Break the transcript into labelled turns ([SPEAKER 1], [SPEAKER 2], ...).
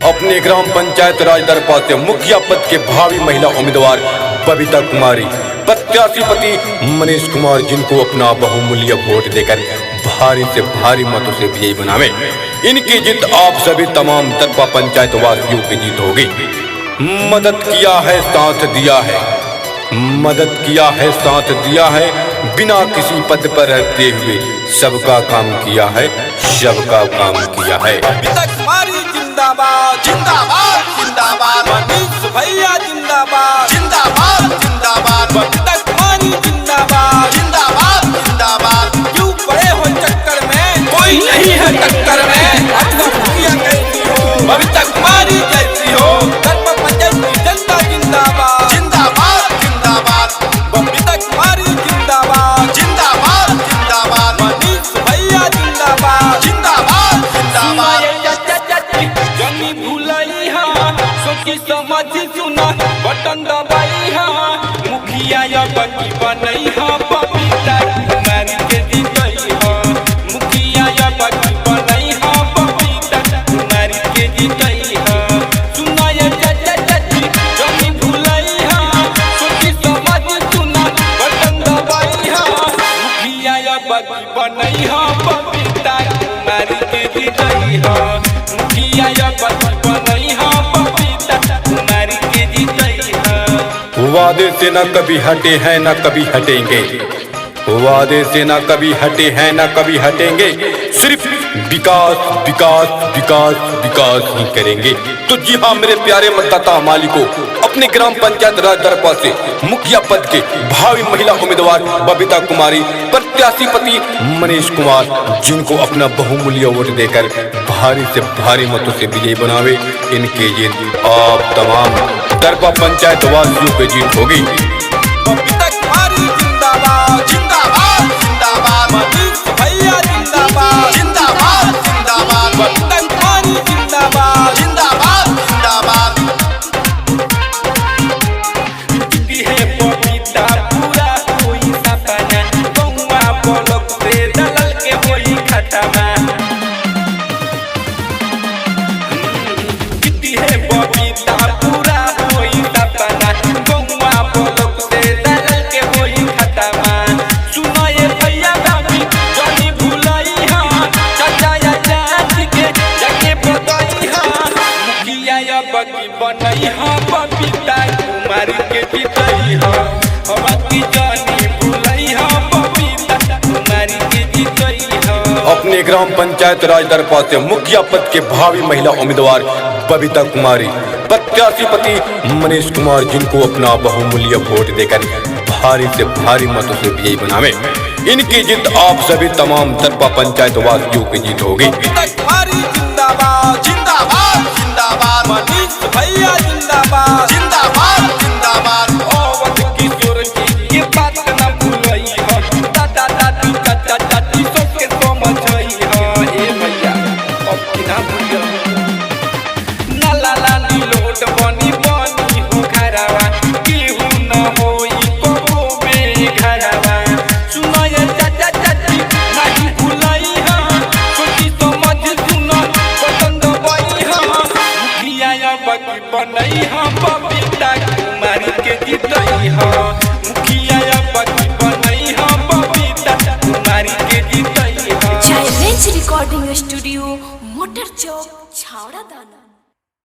[SPEAKER 1] अपने ग्राम पंचायत राज दरपा से मुखिया पद के भावी महिला उम्मीदवार बबीता कुमारी प्रत्याशी पति मनीष कुमार जिनको अपना बहुमूल्य वोट देकर भारी से भारी मतों से विजयी बनावे। इनकी जीत आप सभी तमाम दरपा पंचायत वासियों की जीत होगी। मदद किया है साथ दिया है, मदद किया है साथ दिया है, बिना किसी पद पर रहते हुए सबका काम किया है, सबका काम किया है।
[SPEAKER 2] बबीता कुमारी जिंदाबाद जिंदाबाद जिंदाबाद, मनीष भैया जिंदाबाद जिंदाबाद जिंदाबाद, बबीता कुमारी जिंदाबाद जिंदाबाद जिंदाबाद। क्यों पड़े हो चक्कर में, कोई नहीं है टक्कर में, अपना मुखिया कैसी हो, बबीता कुमारी कैसी हो, दरपा पंचायत की जनता जिंदाबाद जिंदाबाद जिंदाबाद, बबीता कुमारी जिंदाबाद जिंदाबाद जिंदाबाद, मनीष भैया जिंदाबाद जिंदाबाद जिंदाबाद। जनी भूलई हा सोची समझ सुना बटन दबाई हा, मुखिया या बकी बनई हा, बबीता कुमारी के जीतई हा, मुखिया या बकी बनई हा, बबीता कुमारी के जीतई हा। सुना ये चाची जनी भूलई हा सोची समझ सुना बटन दबाई हा, मुखिया या बकी बनई हा, बबीता कुमारी के जीतई हा, मुखिया या बकी बनई हा, बबीता कुमारी के जीतई हा।
[SPEAKER 1] वादे से न कभी हटे हैं न कभी हटेंगे, वादे से न कभी हटे हैं न कभी हटेंगे, सिर्फ विकास विकास विकास विकास ही करेंगे। तो जी हाँ मेरे प्यारे मतदाता मालिकों, अपने ग्राम पंचायत राज दरपा से मुखिया पद के भावी महिला उम्मीदवार बबीता कुमारी प्रत्याशी पति मनीष कुमार जिनको अपना बहुमूल्य वोट देकर भारी से भारी मतों से विजयी बनावे, इनके जीत आप तमाम दरपा पंचायत वासियों की जीत होगी।
[SPEAKER 2] बबीता कुमारी जिंदाबाद जिंदाबाद जिंदाबाद, मनीष भैया जिंदाबाद जिंदाबाद जिंदाबाद, बबीता कुमारी जिंदाबाद जिंदाबाद जिंदाबाद। जीती है बबीता पूरा कोई सपना, गौवा ब्लॉक से दलल के होई खतमा। जीती है बबीता पूरा कोई सपना, गौवा ब्लॉक से दलल के होई खतमा। सुनो ये भैया बाबी जनी भूलई हा, चाचा या चाची के जाके बतई हा, मुखिया या बकी बनई हा, बबीता कुमारी के जीतई हा, बाकी जनी भूलई हा, बबीता कुमारी के जीतई हा।
[SPEAKER 1] अपने ग्राम पंचायत राज दरपा से मुखिया पद के भावी महिला उम्मीदवार बबीता कुमारी प्रत्याशी पति मनीष कुमार जिनको अपना बहुमूल्य वोट देकर भारी से भारी मतों से विजयी बनावे। इनकी जीत आप सभी तमाम दरपा पंचायत वासियों की जीत होगी।
[SPEAKER 2] बबीता कुमारी जिंदाबाद जिंदाबाद जिंदाबाद, मनीष भैया जिंदाबाद जिंदाबाद जिंदाबाद। अवध किशोर जी के बात न भूलई हा, दादा दादी चाचा चाची सबके समझई हा, ए भैया अब किना भूलियो। नाला लाली लोट बनी बनी हो घरवा, केहू न होई कबो में घरवा। सुनो ये चाचा चाची नहीं भूलई हा, सोची समझ सुनो बटन दबाई हा, मुखिया या बकी बनई हा, बबीता कुमारी के जीतई हा।